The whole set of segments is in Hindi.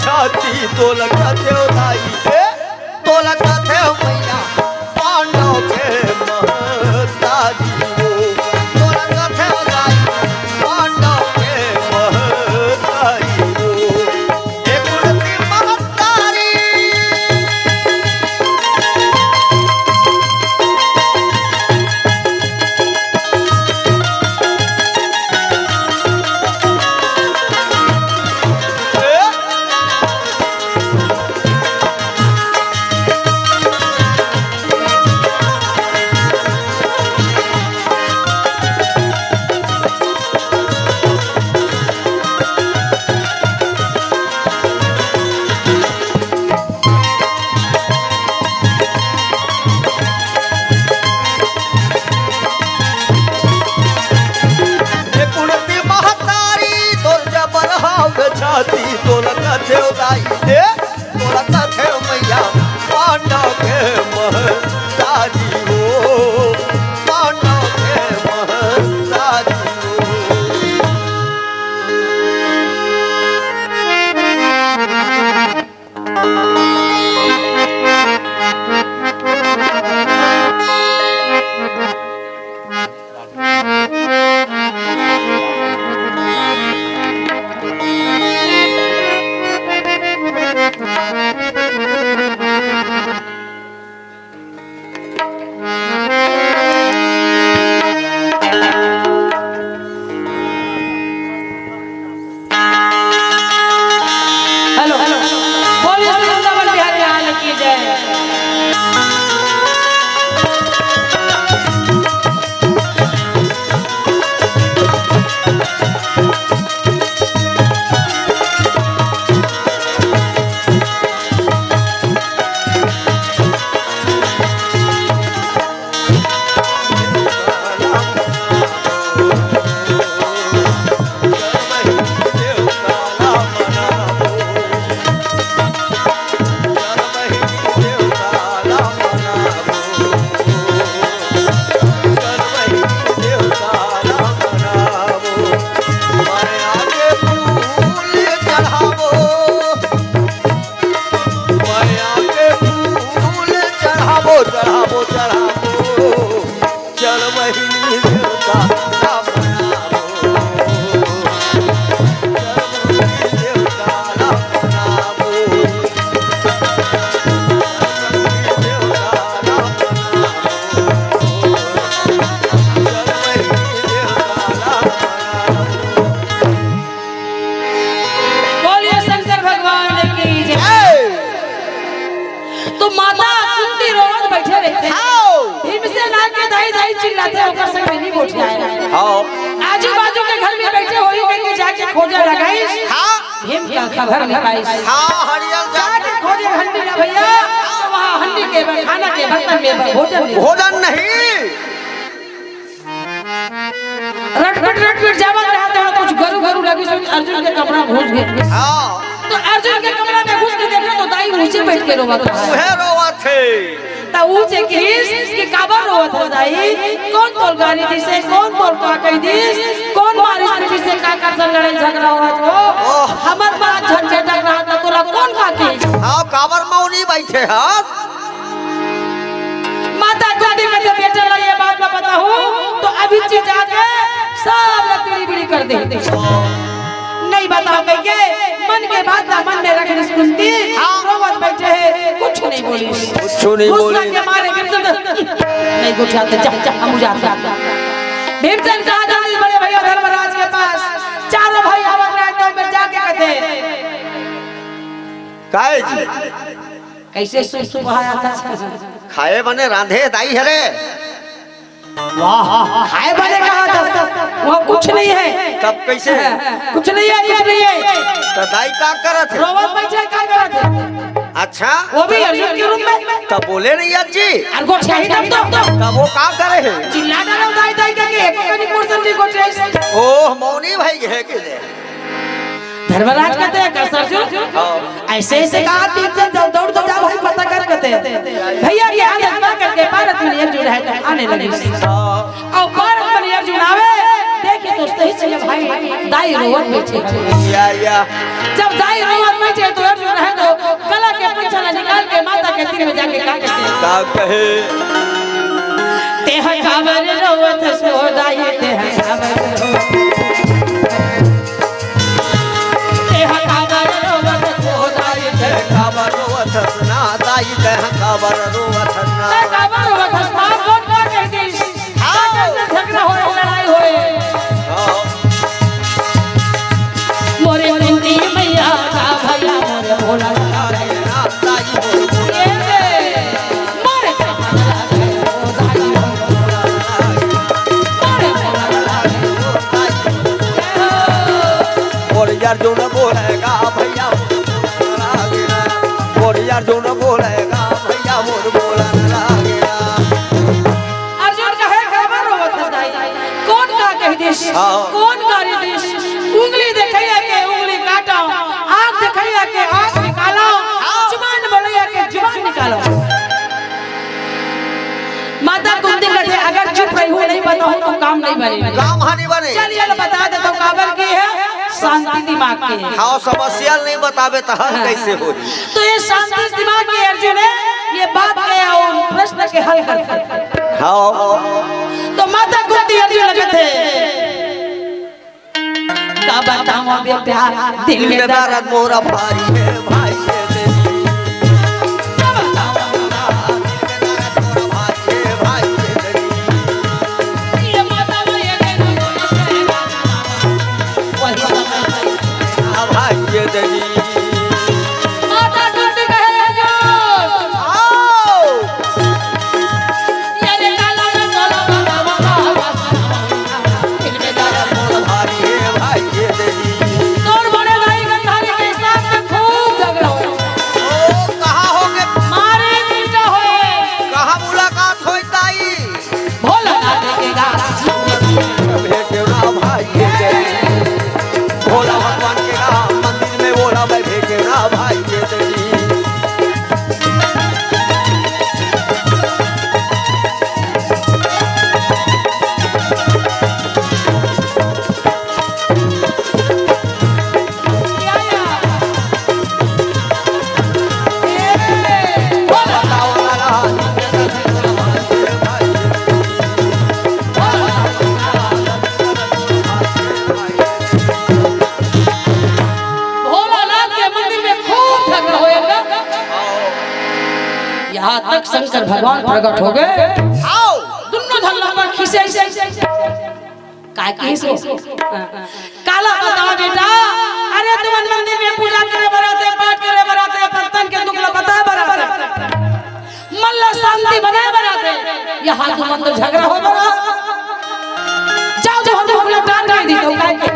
छाती तो लगा थे दाई तो लगा थे मैया पांडव के महतारी हो तो लगा थे दाई पांडव के महतारी हो एक उड़ती महतारी छाती तो लगा थे दाई तो लगा थे मैया पांडव के महतारी हो पांडव के महतारी चढ़ाबो चढ़ाबो चल बहिनी देवता राम बोलिए शंकर भगवान की जय। तो माता बैठे रहते भीमसेन आके दाई दाई चिल्लाते होकर संग में नहीं बैठ जाए। आजू बाजू के घर में बैठे होई के जाके खोजे लगाई भीम का खबर नहीं पाई। जाके खोजे हंडी ना भैया तो वहां हंडी के खाना के बर्तन में भोजन नहीं रटपट जावत रहा तो कुछ गरु गरु लगी सोच अर्जुन के कमरा में घुस गए। तो अर्जुन के कमरा में घुस के देखा तो दाई नीचे बैठ के रोवा थे ता ऊंचे के काबर रोवत हो दाई कौन तोल गाड़ी दी से कौन तोल का कह दिस कौन मारिस पिटी से का कर लड़ाई झगड़ा हुआ तो हमर बात झंझट रहा था तोला कौन का के काबर मौनी बैठे हां माता गोदी में जब बेटा ला ये बात मैं पता हूं तो अभी चीज जाके सब लकड़ी बिड़ी कर दे नहीं बताओ के मन के बात ना मन में रखनी सुनती रोवत बैठे है कुछ नहीं बोली गुस्सा के मारे नहीं कुछ आते जा हम जाते भीमसेन कहा जाने बड़े भैया धर्मराज के पास चारों भाई आवाज रहे तो में जाके कहते काहे जी कैसे सुबह आया था खाए बने रांधे दाई हरे वाह खाए बने कहा था वो कुछ नहीं है तब कैसे है कुछ नहीं है तो दाई का करत है रोवत बैठे का करत है अच्छा वो भी अर्जुन के रूप में तब बोले नहीं अज्जी और को चाहिए तब वो का करे है चिल्ला डालो दाई दाई के एको कनी पोर्शन दी को चाहिए ओह मौनी भाई है के दे धर्मराज कहते हैं कर सरजू ऐसे ऐसे कहा तीन से दौड़ दौड़ जा भाई पता कर कहते हैं भैया के हाथ हल्का करके भारत में अर्जुन है तो आने लगे और भारत में अर्जुन आवे देखे तो सही चले भाई दाई रोवत बैठे या जब दाई रोवत बैठे तो अर्जुन रहे तो गला के पंचला निकाल के माता के तीर में जाके का कहते का कहे तेह कावर रोवत सो दाई तेह कावर तेह कावर रोवत सो दाई तेह काबर रोवत ना दाई तेह काबर रोवत ना कावर रोवत मां कौन का कहती झगड़ा होए लड़ाई होए मोरे कुंती मैया का भैया मोरे भोला दाई मोरे और यार जो न बोलेगा भैया और यार जो न बोलेगा भैया मोर बोला न लागेगा अर्जुन का है काबर रोवत दाई कौन का कह देश कौन करे देश उंगली देखैया के उंगली काटो आंख देखैया के आंख निकालो जुबान बोलैया के जुबान निकालो माता कुंती कहते अगर चुप रही हो नहीं बताऊं तो काम नहीं बनेगा काम हानि बने चलिए बता दे तो काबर की है शांति दिमाग की है हाँ समस्या नहीं बतावे तो हल कैसे हो तो ये शांति दिमाग के अर्जुन है ये बात के और प्रश्न के हल करते हाँ तो माता कुंती अर्जुन लगते का बताऊं बे प्यार दिल में दर्द मोरा भारी है भाई के देवी का बताऊं मोरा भारी है भाई के देवी ये माता ये के वही समय भाई के देवी माता कुंती कहे अर्जुन आओ ये रे काला में चलो दिल में दर्द मोरा भारी है भाई के देवी तोड़ बड़े भाई गंधारी के साथ में खूब झगड़ा हो ओ कहाँ होगे मारे पीटा होए कहाँ मुलाकात होई ताई भोला ना देखेगा भेटेना भाई के देवी भोला भगवान के राम मंदिर में बोला मैं भेटेना भाई के देवी भोलानाथ के मंदिर में खूब झगड़ा होएगा यहाँ तक शंकर भगवान प्रकट हो गए आओ दोनों धल्ला पर खिसे काय किसे काला बताओ बेटा अरे तुम मंदिर में पूजा करे बराते पाठ करे बराते पत्तन के दुख बताए बराते मल्ला शांति बनाए बराते यहाँ तुम तो झगड़ा हो बरा जाओ जो हम लोग डाल कर दी तो काय के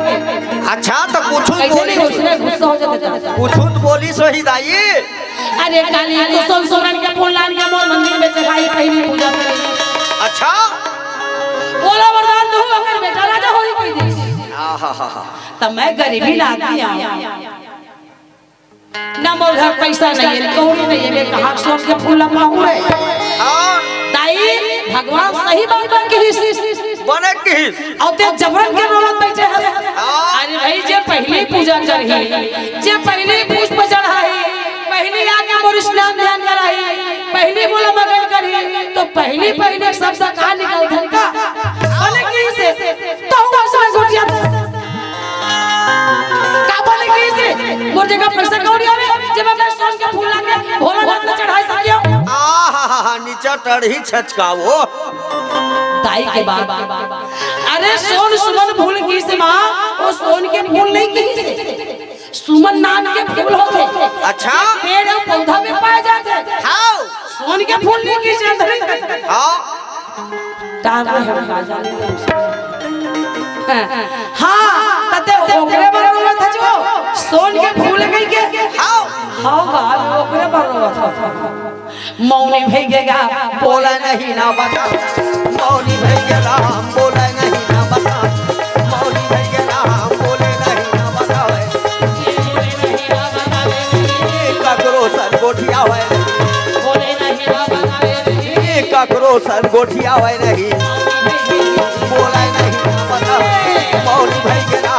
अच्छा तो कुछ कैसे नहीं बोली उसने गुस्सा हो जाता कुछ बोली सही दाई अरे काली को सोन सोरन के फूल लान के मोर मंदिर में चढ़ाई पहली पूजा करे अच्छा बोला वरदान दो अगर बेटा राजा होई कोई दे आहा तब मैं गरीबी लाती हूं ना मोर घर पैसा नहीं है कौड़ी नहीं है मैं कहां सोन के फूल लपाऊं रे हाँ ताई भगवान सही बात की बने किस और ते जबरन के रोलत बैठे है अरे भाई जे पहली पूजा करही जे पहली पुष्प चढ़ाई पहली आके मोर स्नान ध्यान कराई पहली बोला मगन करी तो पहली पहले शब्द कहां निकल धनका बोले की से तो हुआ समय गोटिया का बोले की से मोर जगह पैसा कौड़ी आवे जब मैं सोन के फूल लाके भोलानाथ में चढ़ाई सकियो आहा नीचा टढ़ी छचकावो ताई के बाद अरे सोन सुमन फूल की से मां वो सोन के फूल नहीं की सुमन नाम के फूल होते अच्छा पेड़ और पौधा में पाए जाते हाँ सोन के फूल नहीं की चंदरी हाँ टार में हम आ जाने हां तते ओकरे बरोबर था जो सोन के फूल गई के हाँ हां बाल ओकरे बरोबर था मौनी भैगेगा बोला नहीं ना बता मौनी भैया राम बोला नहीं ना बता मौनी भैया राम बोले नहीं ना बतावे ककरो सर गोठिया हुए बोले नहीं ना बतावे ककरो सर गोठिया हुए नहीं बोला नहीं ना बतावे मौनी भैया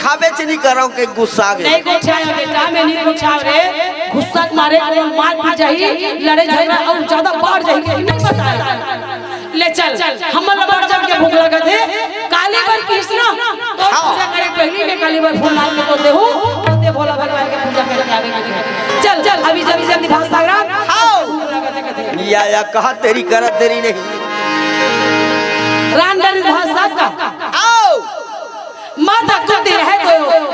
दिखावे से नहीं कर रहा हूँ कि गुस्सा आ गया। नहीं गुस्साया बेटा, मैं नहीं गुस्सा रे। गुस्सा के मारे कौन मार पड़ जाही, लड़े झगड़ा और ज्यादा बढ़ जाएगी, नहीं बताया। ले चल हम बढ़ चढ़ के भूख लगा थे काली बार कृष्णा तो पूजा करे पहली में काली बार फूल लाल के तो देहू तो दे भोला भगवान के पूजा करके आवे के। चल चल अभी जल्दी जल्दी भाग सागराम भूख लगा थे कहते या कहा तेरी करत देरी नहीं रान डर भाषा का आओ माता कुत्ती है तो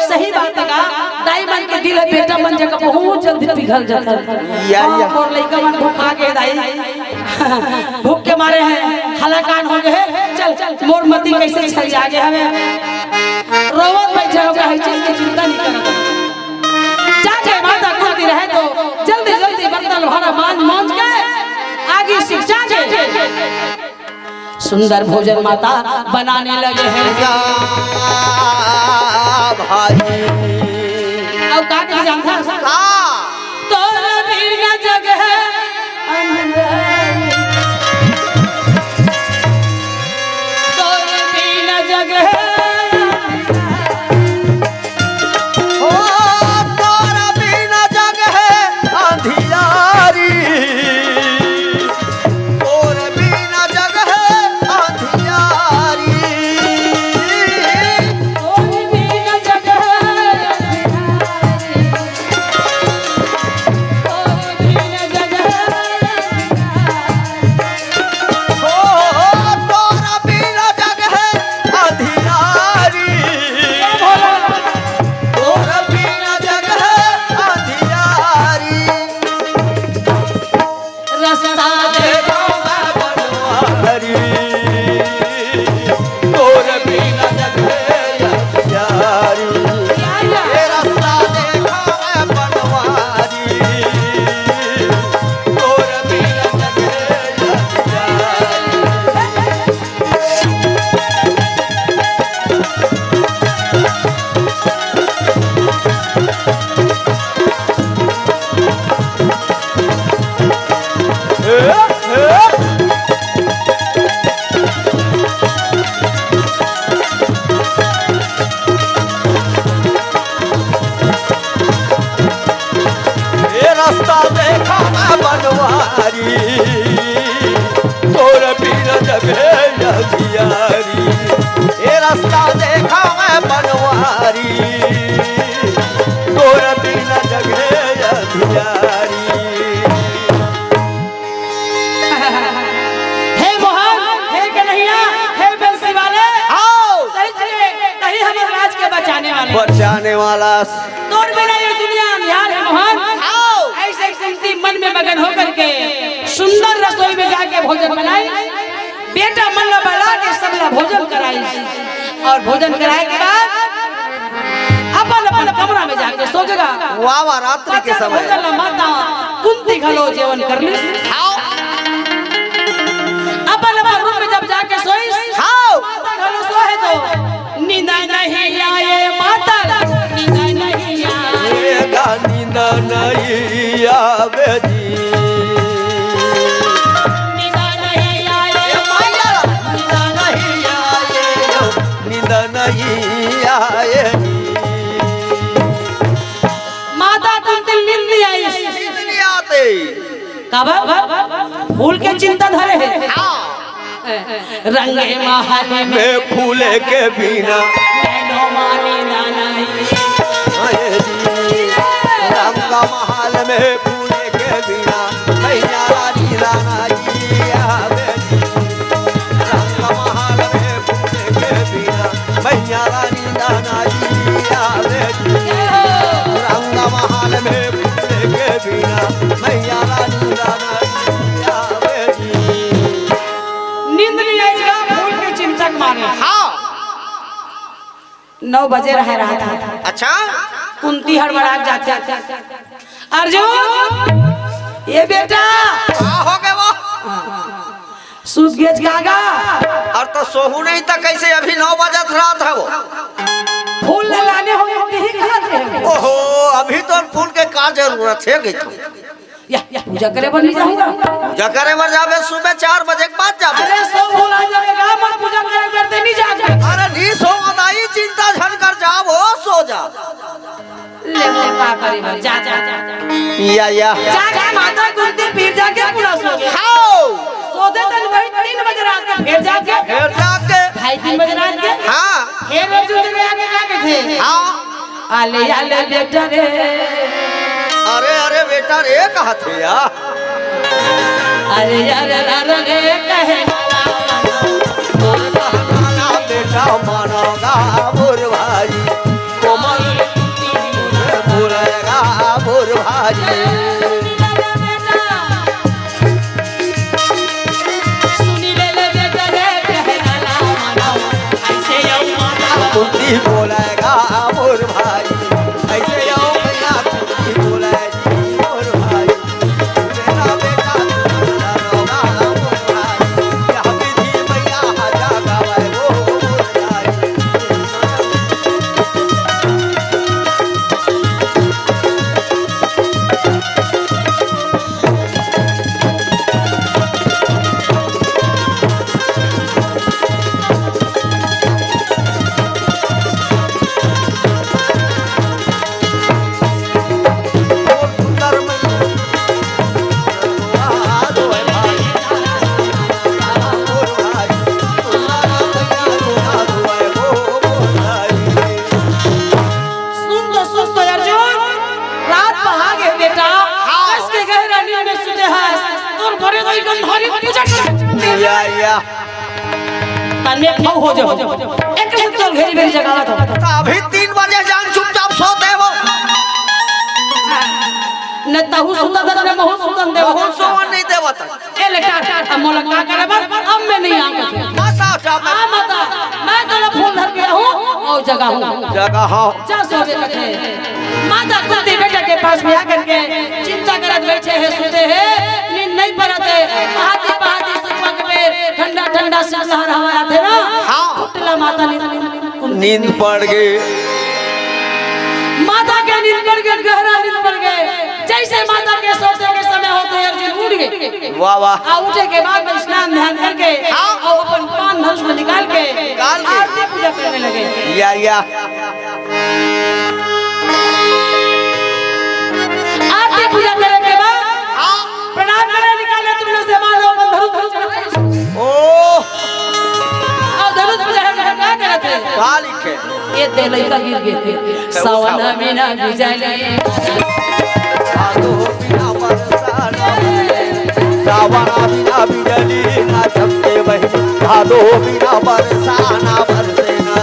सही बात है का दाई मन के दिल है बेटा मन जगह बहुत जल्दी पिघल जाता है। या और लड़का मन भूख आ गए दाई भूख के मारे हैं हलाकान हो गए। चल मोर मती कैसे छल जा गया हमें रोवत बैठे होगा हर चीज की चिंता नहीं करता। जाके माता कुत्ती रहे तो जल्दी जल्दी बर्तन भरा मांझ के आगे शिक्षा के सुंदर भोजन माता बनाने लगे हैं। भाई अब का के जानता तोर बिना जगह अंधारी तोर बिना जगह ओ तोर बिना जगह अंधियारी तोर बिना जगह अंधियारी तोर बिना जगह तोर बिना जगह ओ तोर बिना जगह अंधियारी तोर बिना जगह अंधियारी रास्ता देखो हरी तोर बिना जगह अंधियारी ये रास्ता देखा मैं बनवारी तोर बिना जगह अंधियारी ये रास्ता देखा मैं बनवारी तोर बिना जगह अंधियारी ये रास्ता देखा मैं बनवारी तोर बिना जगह अंधियारी हे मोहन हे कन्हैया हे बंसी वाले आओ सही चले कहीं हमें राज के बचाने वाले बचाने वाला तोर बिना ये दुनिया अंधियार है मोहन। आओ ऐसे कुंती मन में मगन होकर के सुंदर रसोई में जाके भोजन बनाई बेटा मन में बड़ा के सबला भोजन कराई और भोजन कराए के बाद अपन अपन कमरा में जाके सो जगा वाह वाह रात्रि के समय भोजन माता कुंती घलो जेवन कर ली आओ अपन अपन रूम में जब जाके सोई आओ माता घलो सोए तो नींद नहीं आए माता नींद नहीं आए ये नींद नहीं आवे जी नींद नहीं आए नींद नहीं आए नींद नहीं आए माता कुंती नींद नहीं आई नींद नहीं आते कब फूल के चिंता धरे है रंगे महाने में मैं फूले के बिना नैनो मानी नानाई आए जी राम का महल में फूले के बिना मैया रानी रानाई आवे जी राम का महल में फूले के बिना मैया रानी रानाई आवे जी राम का महल में फूले के बिना मैया रानी रानाई आवे जी नींद नहीं आएगा फूल के चिंतक मारे हाँ 9 बजे रहा था अच्छा कुंती हड़बड़ा जाते अर्जुन ये बेटा हो गए वो सूत गेज गागा और तो सोहू नहीं था कैसे अभी 9 बजत रहा था वो फूल ले लाने हो नहीं खाते हैं ओहो अभी तो फूल के का जरूरत है गई या पूजा करे पर नहीं जाऊंगा पूजा करे मर जावे सुबह 4 बजे के बाद जावे अरे सो भूला जाएगा मत पूजा करे करते नहीं जाओगे अरे नहीं सो मदाई चिंता झन कर जाओ करे बा जा जा या जाके माता कुंती फिर जाके पूरा सो गया हाओ सोते तन वही 3 बजे रात के फिर जाके ढाई 3 बजे रात के हाँ फिर अर्जुन जगह आके क्या कहते हाँ आले बेटा रे अरे अरे बेटा रे कहा थे या अरे यार रे कहे माना बेटा मानोगा मोर भाई कोमल बोलेगा मोर भाई कुंती बोलेगा मोर भाई ऐसे आओ भैया कुंती बोलेगी मोर भाई मेरा बेटा मानोगा मोर भाई यह विधि भैया आजा गावे वो मोर भाई में भाव हो जाओ एक चल घेरी मेरी जगह तो अभी 3 बजे जान चुपचाप सोते हो न तहु सुतन न महु सुतन देव बहुत सोवन नहीं देवत ए लेटा मोला का करे बर अब मैं नहीं आके माता साहब हां माता मैं तो फूल धर के हूं और जगह हो जा सोवे कथे माता कुंती बेटा के पास में आकर के चिंता करत बैठे है सोते है नींद नहीं पड़ते पहाती सुबह के बेर ठंडा ठंडा शीतलहर हवा आते ना हां उठला माता नींद पड़ गई माता के नींद पड़ गई गहरा नींद पड़ गए जैसे माता के सोते के समय होते अर्जुन उठ गए वाह वाह आ उठे के बाद में स्नान ध्यान करके और अपन पान धनुष में निकाल के आरती पूजा करने लगे या आरती पूजा करने के बाद प्रणाम करने निकाले तुमने से मानो धनुष ओ और धनुष पूजा करके क्या करते का लिखे ये दे लइका गिर गए सावन बिना बिजली भादो बिना बरसाना सावन बिना बिजली ना चमके वही भादो बिना बरसाना बरसेना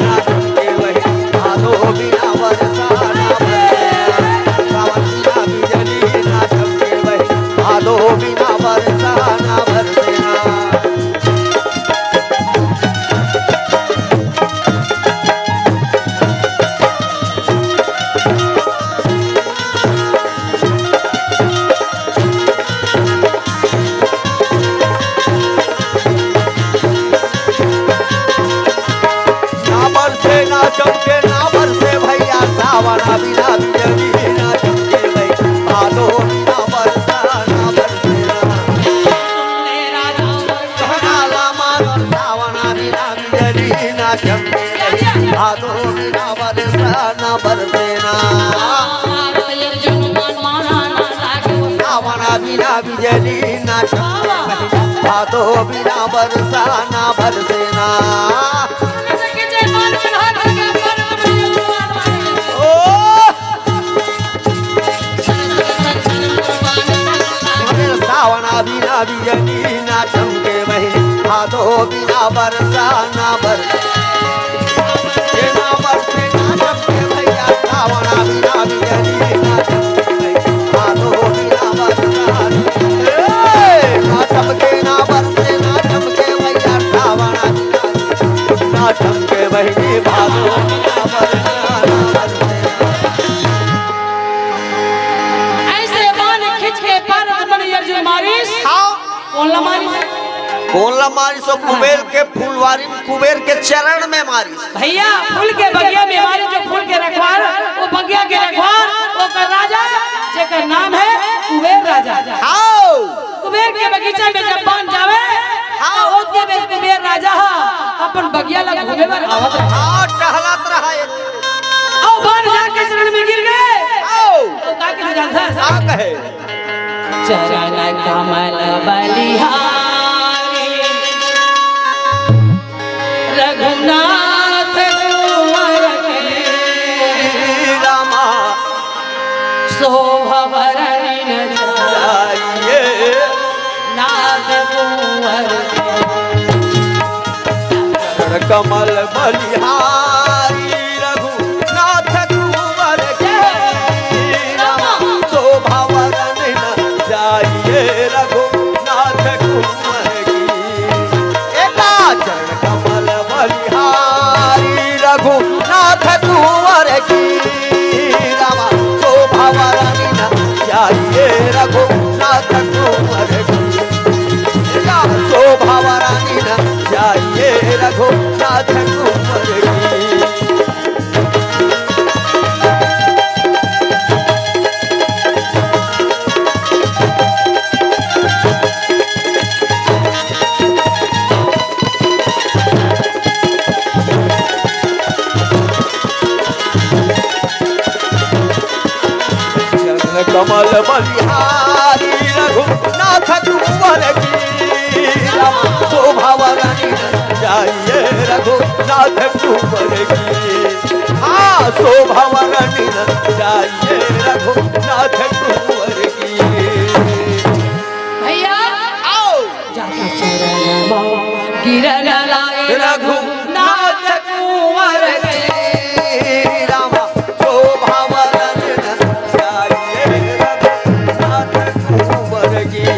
ना चमके वही भादो बिना बरसाना सावन बिना बिजली ना चमके वही भादो बिना बरसाना बरसेना चमके ना बरसे भैया सावन बिना बिजली ना चमके भई भादो बिना बरसा ना बरसेना सावन बिना बिजली ना चमके भई भादो बिना बरसा ना बरसेना सावन बिना बिजली ना चमके भई भादो बिना बरसा ना बरसेना बिना बिजली ना चमके वही भादो बिना बरसा ना बरसे ना बरसे ना चमके भैया सावना बिना बिजली ना चमके वही भादो बिना बरसा ना चमके ना बरसे ना चमके भैया सावना ना चमके वही भादो बिना बरसा ना बरसे ऐसे बाण खींच के पारत बन अर्जुन मारिस कौन ला मारी सो कुबेर के फूलवारी कुबेर के चरण में मारी भैया फूल के बगिया में मारी जो फूल के रखवार वो बगिया के रखवार वो का राजा जेकर नाम है कुबेर राजा आओ कुबेर के बगीचे में जब बाण जावे हां ओत के बेच कुबेर राजा अपन बगिया ला घूमे बर आवत हां टहलत रहा और बाण गंधर्व का कहे चरण कमल बलिहारी रघुनाथ कुंवर के रामा शोभवरन जाइए नाथ कुंवर के चरण कमल बलिहारी रघुनाथ कुंवर के रामा शोभा वरन जाइए रघुनाथ कुंवर की एका चरण कमल बलिहारी रघुनाथ कुंवर की रामा शोभा वरन जाइए रघुनाथ कुंवर की शोभा वरन जाइए रघुनाथ कुंवर की कमल बलिहारी रघुनाथ कुंवर की शोभा वरन जाइए रघुनाथ कुंवर की हाँ शोभा वरन जाइए रघुनाथ कुंवर की भैया आओ जाके चरण गिरन लाए रघुनाथ कुंवर के रामा शोभा वरन जाइए रघुनाथ कुंवर की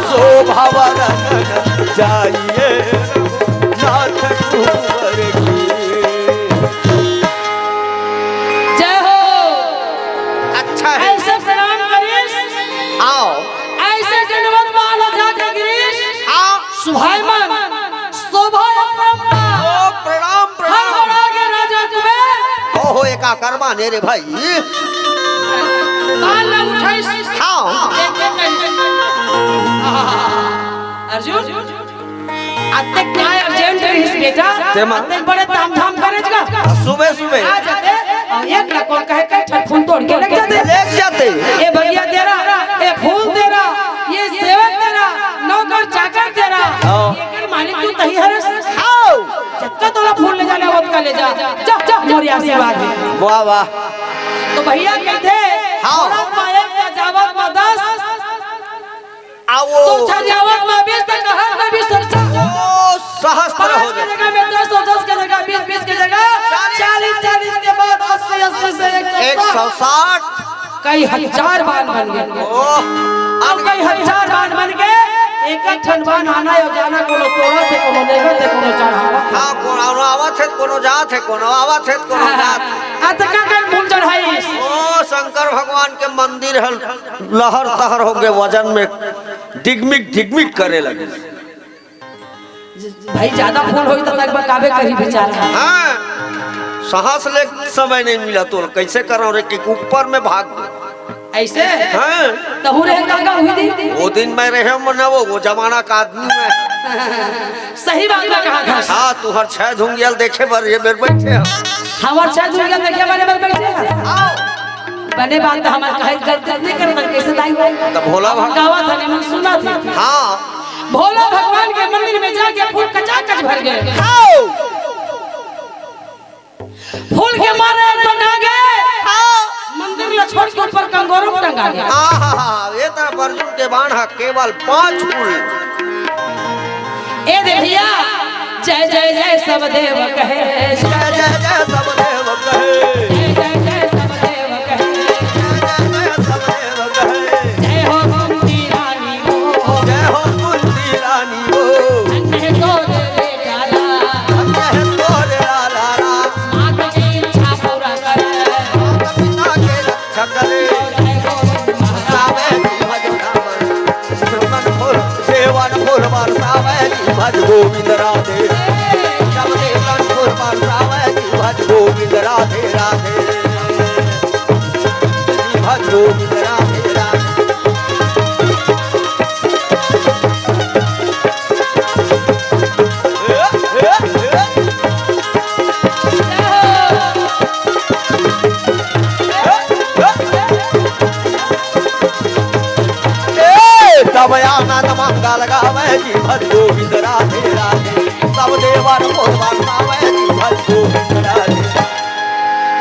शोभा वरन जाइए रघुनाथ कुंवर की जय हो अच्छा है ऐसे प्रणाम करीस आओ ऐसे दंडवत वाला जाके गिरीश आओ सुभायमान शोभा अपरंपार ओ प्रणाम हर प्रणाम बड़ा के राजा तुम्हें ओहो एका करवा ने रे भाई काल न उठाइस हाँ अर्जुन अते क्या अर्जेंट रहीस बेटा अते बड़े तामझाम करेगा सुबह सुबह आ जाते और एक ना कौन कहे के छठ फूल तोड़ के लग जाते ये भैया तेरा ये फूल तेरा ये सेवक तेरा नौकर चाकर तेरा ये कर मालिक तू तही हरस आओ जत्ता तोला फूल ले जाना वो का ले जा जा जा मोरी आशीर्वाद है वाह वाह तो भैया कहते हाँ। थोड़ा पाए का जावत में 10 आओ तो छजावत में 20 तक हर में भी सच्चा ओ सहस्त्र हो 5 की जगह में 10 और 10 की जगह 20 20 की जगह 40 40 के बाद 80 80 से 160 कई हजार बार बन गए ओह अब कई हजार बार बन गए एक ठन बान आना यो जाना कोनो तोड़ा थे कोनो नेगा थे कोनो चढ़ावा हाँ कोनो आवत है कोनो जात है कोनो आवत है कोनो जात अतका कर फूल चढ़ाई ओ शंकर भगवान के मंदिर है लहर तहर हो गए वजन में डिगमिग करे लगे भाई ज्यादा फूल होई तो लगभग काबे करी बेचारा हाँ सांस ले समय नहीं मिला तो कैसे करो रे कि ऊपर में भाग गए। ऐसे हाँ तहु रहे काका हुई थी वो दिन मैं रहे मना वो जमाना का आदमी में सही बात में कहा था हाँ तू हर 6 धुंगियल देखे बर ये मेरे बैठे हैं। हमार शायद दुनिया देखे बारे में बैठे हैं आओ बने बात तो हमार कहे गलती नहीं करना कैसे दाई तो भोला भगवान गावा था ने मन सुना थी हाँ भोला भगवान के मंदिर में जाके फूल कचाकच भर गए आओ फूल के मारे टंगा गए मंदिर ला छोड़ के ऊपर कंगोरों में टंगा गया हाँ ये तरफ अर्जुन के बाण है केवल 5 फूल ए दे भैया जय जय जय सब देव कहे जय जय जय सब देव कहे जय जय जय सब देव कहे जय सब देव कहे जय हो कुंती रानी हो जय हो कुंती रानी हो अन्य को दे डाला अन्य तोरे लाला मात की इच्छा पूरा कर माता पिता के रक्षा करे जय गोविंद सावे की भज नाम मन फूल सेवन फूल बरसावे की भज गोविंद राधे सब देवन फूल बरसावे की भज गोविंद राधे राधे की भज गोविंद राधे राधे। तब आनंद मंगल गावे जी भज गोविंद राधे राधे। सब देवर भगवान गावे जी भज गोविंद राधे।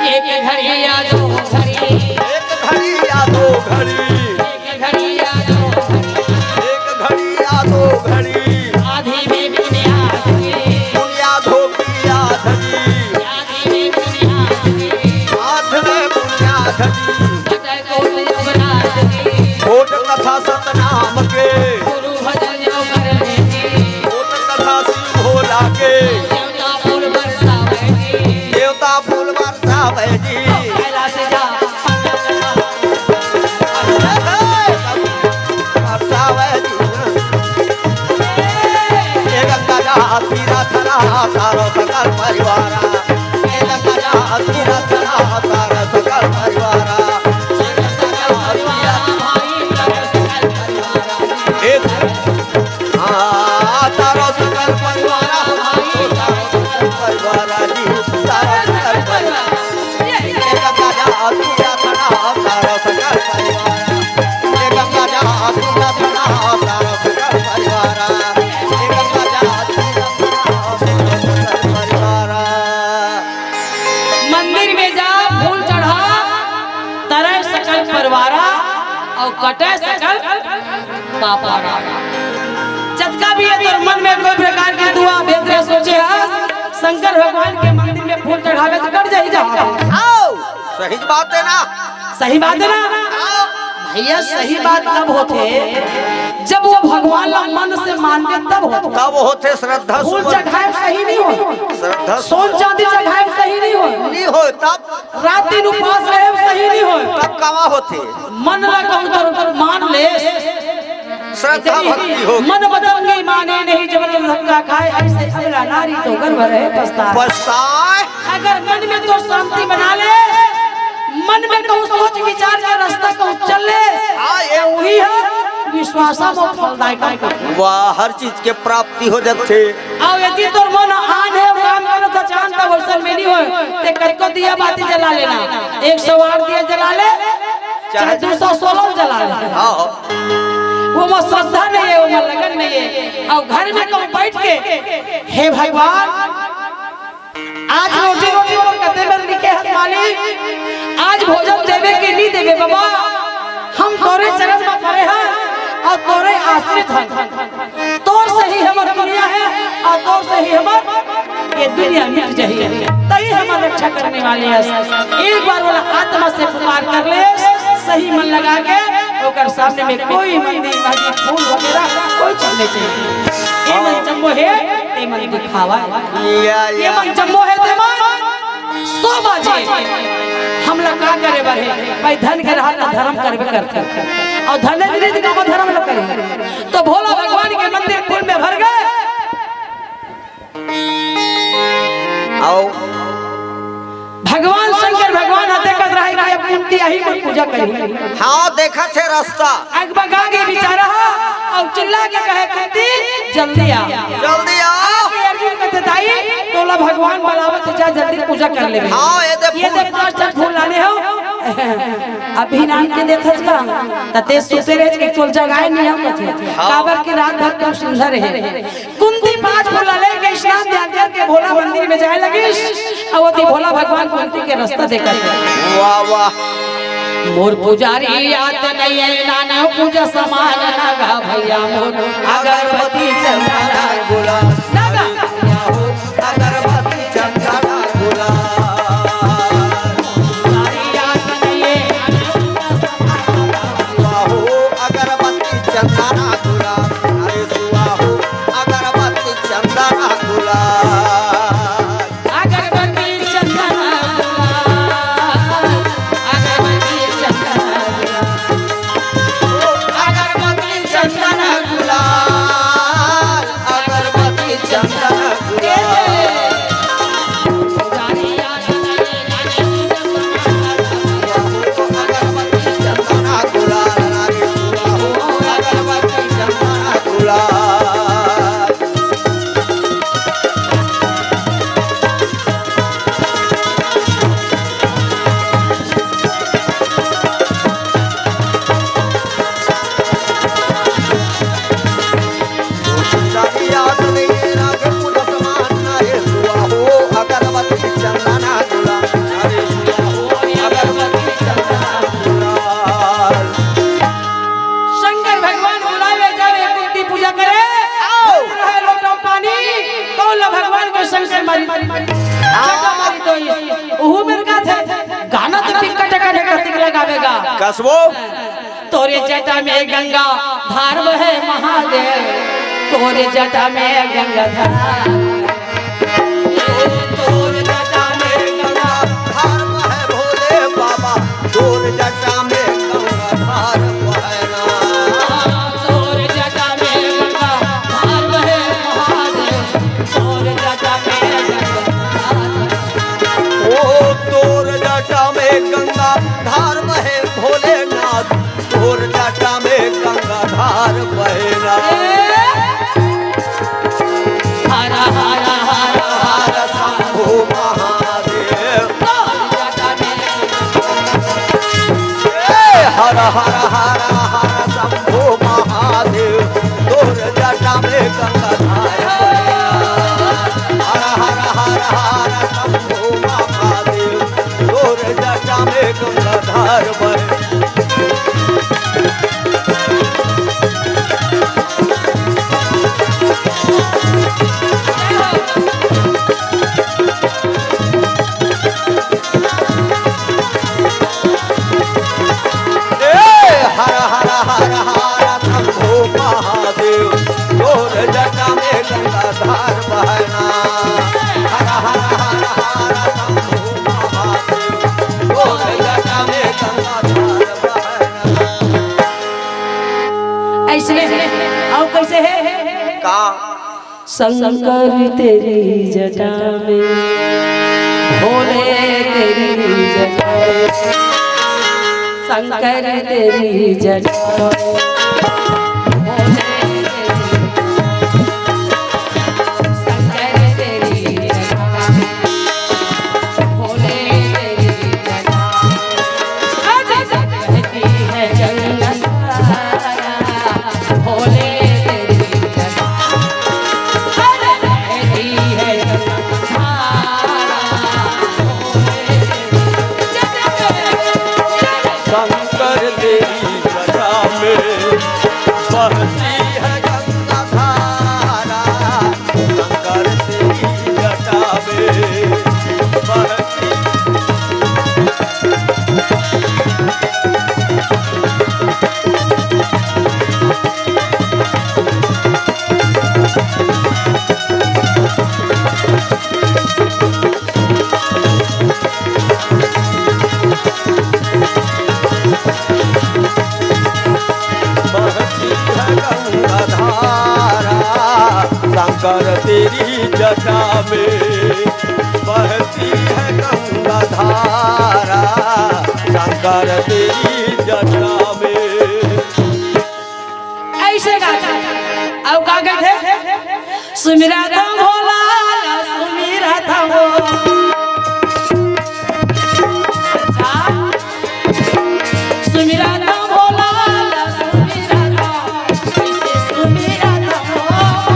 एक घड़ी या दो घड़ी, एक घड़ी या दो घड़ी, एक घड़ी या दो घड़ी, एक घड़ी या दो घड़ी, आधी में बुनियाद की, बुनियाद होगी आधनी, आधी में बुनियाद की, आध में बुनियाद दी। अटल कोट युवराज की, कोट कथा सतनाम के, गुरु भजन जो करने की, कोट कथा शिव भोला के, देवता फूल बरसावे की, देवता फूल बरसावे जी। कैलाश जा बरसावे जी। ये गंगा जा तीरथ रहा तारो सकल परिवारा। ये गंगा जा तीरथ रहा तारो सकल परिवारा। तारो सकल परिवारा, तारो सकल परिवारा जी, तारो सकल परिवारा। ये गंगा जा तीरथ रहा तारो सकल परिवारा। ये गंगा जा तीरथ रहा तारो सकल परिवारा। ये गंगा जा तीरथ रहा तारो सकल परिवारा। मंदिर में जा फूल चढ़ा तरह सकल परवारा और कटे सकल पापारा। चटका भी है तो मन में कोई प्रकार की दुआ भेद सोचे शंकर भगवान के मंदिर में फूल चढ़ावे तो कट जाई जा। आओ, सही बात है ना? सही बात है ना भैया? सही बात कब होते जब वो भगवान ला मन से मानते तब होते। तब होते श्रद्धा फूल सुमन। चढ़ाए सही नहीं हो, श्रद्धा सोन चांदी चढ़ाए सही नहीं हो, नहीं हो तब रात दिन उपवास रहे सही नहीं हो। तब कवा होते मन ला कहूं तो मान ले, श्रद्धा भक्ति हो। मन बदलगी माने नहीं जबरन धक्का खाए ऐसे अबला नारी तो गर्भ रहे पछताए। पछताए। अगर मन में तो शांति बना ले, मन में कहूं सोच विचार का रास्ता कहूं चल ले, ये वही है विश्वासा में फलदायक है। वाह, हर चीज के प्राप्ति हो जाते। और यदि तोर मन आन है काम करो तो चांद तब अवसर में नहीं हो ते कतको दिया बाती जला लेना। 108 दिया जला ले चाहे 216 जला ले। हाँ वो में श्रद्धा नहीं है, वो में लगन नहीं है। और घर में कब बैठ के हे भगवान आज रोटी रोटी और कते में लिखे हाथ मालिक आज भोजन देवे के नहीं देवे बाबा, हम तोरे चरण में पड़े हैं और तोरे आश्रित हैं। तोर से ही हमार दुनिया है और तोर से ही हमार ये दुनिया मिट जाएगी। तही हमार रक्षा करने वाले हैं। एक बार बोला आत्मा से पुकार कर ले, सही मन लगा के ओकर सामने में कोई मंदिर मस्जिद फूल वगैरह कोई चीज नहीं चाहिए। ये मन जम्मो है ये मन दिखावा है, ये मन जम्मो है ते मन 100 बाजे हम लोग का करे बरे भाई धन के हाथ में धर्म करबे करते और धन निधि का धर्म लोग करे। तो भोला भगवान के मंदिर फूल में भर गए। आओ भगवान शंकर भगवान हते कर रहे कि अब कुंती यही को पूजा करी। हाँ देखा थे रास्ता आग बगा के बेचारा और चिल्ला के कहे कुंती जल्दी आ, जल्दी आओ। के अर्जुन कहते दाई तोला भगवान बुलावत जा जल्दी पूजा कर ले। हाँ ये दे 5 फूल लाने हो अभी नाम के देखत का तते सुते रह के तोल जगाए नहीं हम कथे काबर की रात भर कब सुंदर है। कुंती 5 फूल ले के स्नान ध्यान करके भोला मंदिर में जाए लगी और वो भोला भगवान कुंती के रास्ता देखा। वाह वाह मोर पुजारी याद नहीं है नाना पूजा समान लगा भैया मोर अगरबत्ती चंदना गुला लगा अगरबत्ती चंदना गुला पुजारी याद नहीं है हो अगरबत्ती चंदना गुला। अरे सुआ हो अगरबत्ती चंदना गुला। अगरबत्ती चंदना अगरबत्ती चंदना अगरबत्ती चंदना गुला। याद नहीं राखे पुल समान नारे सुआ हो अगरबत्ती चंदना गुलाल नारे सुआ हो अगरबत्ती चंदना गुलाल। शंकर भगवान बुलावे जावे कुंती पूजा करे आओ रहे लोटा पानी कौला भगवान को शंकर मारी जटा मारी तो ओहू मेरे का थे गाना तो टिक्का टका टिक लगावेगा कसबो तोरे जटा में गंगा धार बहे महादेव तोरे जटा में गंगा धार तोर जटा में गंगा धार बहे भोले बाबा तोर जटा में गंगा धार बहना तोर जटा में गंगा धार बहे महादेव तोर जटा में गंगा धार ओ तोर जटा में गंगा धार बहे भोलेनाथ तोर जटा में गंगा धार बहना हर हर हर हर शंभो महादेव हर हर हर हर शंभो महादेव तोर जटा में गंगा धार बहना हर हर हर हर शंभो महादेव तोर जटा में गंगा धार बहना हर हर हर हर शंभो महादेव तोर जटा में गंगा धार बहना हर हर हर हर शंभो महादेव तोर जटा में गंगा धार बहना। ऐसे और कैसे है का शंकर तेरी जटा में भोले तेरी जटा में शंकर तेरी जटा में भोले शंकर तेरी जटा में भोले तेरी जटा कहती है गंगा भोले तेरी जटा कहती है गंगा शंकर तेरी जटा में बहती है गंगा धारा शंकर तेरी जटा में बहती बहती है गंगा धारा शंकर तेरी जटा में बहती है गंगा धारा शंकर तेरी जटा में। ऐसे गाता अब का कहते सुमिरा था भोला सुमिरा था वो अच्छा सुमिरा था भोला सुमिरा था ऐसे सुमिरा था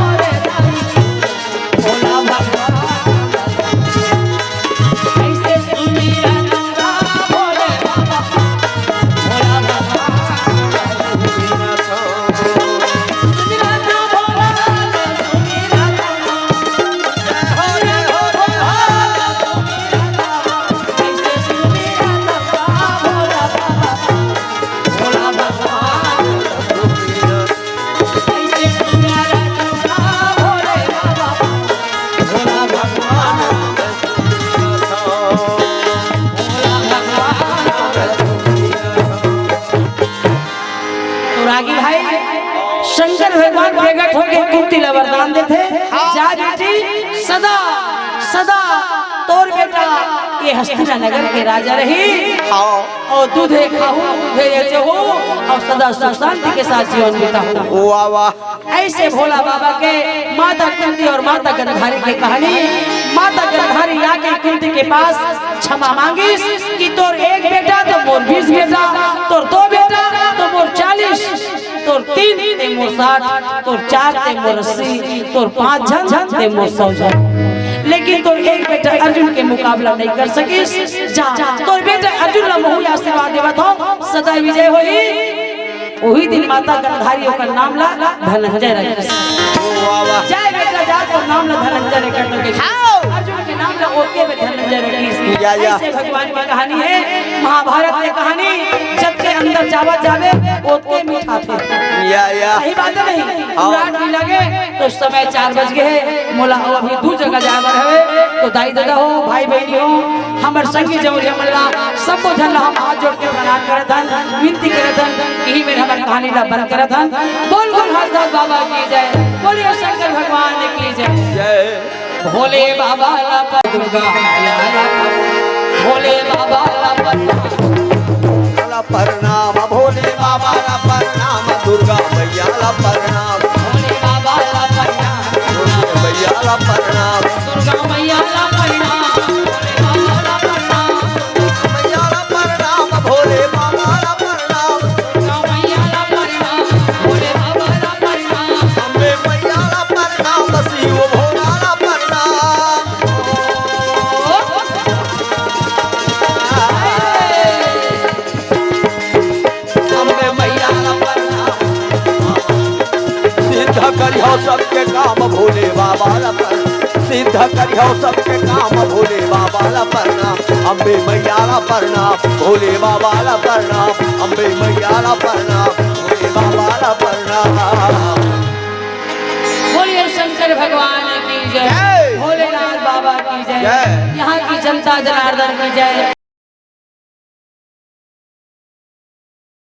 मोरे दाई भोला भगवान ऐसे सुमिरा था भोले बाबा भोला भगवान सुमिरा था भोला सुमिरा था शंकर भगवान प्रकट होकर कुंती ला वरदान देते जा बेटी सदा सदा तोर बेटा ये हस्तिना नगर के राजा रही और दूधे खाओ दूधे ये हो और सदा सुख शांति के साथ जीवन बिताओ। वाह वाह। ऐसे भोला बाबा के माता कुंती और माता गंधारी की कहानी। माता गंधारी आके कुंती के पास क्षमा मांगी कि तोर एक बेटा तो मोर 20 बेटा, तोर 2 बेटा तो मोर 40, तोर 3 ते मोर 60 तोर 4 ते मोर 80 तोर 5 झन ते मोर 100 झन लेकिन तोर एक बेटा अर्जुन के मुकाबला नहीं कर सकिस जा तोर बेटा अर्जुन ला महू आशीर्वाद देवत हो सदा विजय होई वही दिन माता गंधारी ओकर नाम ला धनंजय रखिस जय बेटा जा तोर नाम ला धनंजय रख के अर्जुन के नाम ला ओके में धनंजय रखिस ऐसे भगवान की कहानी है महाभारत की कहानी जब के अंदर जावा जावे ओके में खाते सही बात है नहीं रात भी लगे तो समय 4 बज गए मोला अभी दू जगह जावर है तो दाई दादा हो भाई बहनी हो हमर संगी जौरी हमला सब जन हम हाथ जोड़ के प्रणाम करत हन विनती करत हन यही में हमर कहानी ला बंद करत हन बोल बोल हरदास बाबा की जय बोलिए शंकर भगवान की जय भोले बाबा ला दुर्गा मैया ला भोले बाबा ला प्रणाम भोले बाबा ला प्रणाम दुर्गा मैया ला प्रणाम भोले बाबा ला प्रणाम दुर्गा मैया ला प्रणाम दुर्गा मैया ला प्रणाम भोले बाबा ला प्रणाम मैया ला प्रणाम भोले बाबा ला प्रणाम दुर्गा मैया ला प्रणाम भोले बाबा ला प्रणाम अम्बे मैया ला प्रणाम शिव भोला ला प्रणाम अम्बे मैया ला प्रणाम सिद्ध करियो सबके काम भोले बाबा ला प्रणाम सिद्ध करियो सबके काम भोले बाबा ला प्रणाम अम्बे मैया ला प्रणाम भोले बाबा ला प्रणाम अम्बे मैया ला प्रणाम भोले बाबा ला प्रणाम बोलिए शंकर भगवान की जय जय। भोलेनाथ बाबा की जय जय। यहाँ की जनता जनार्दन की जय।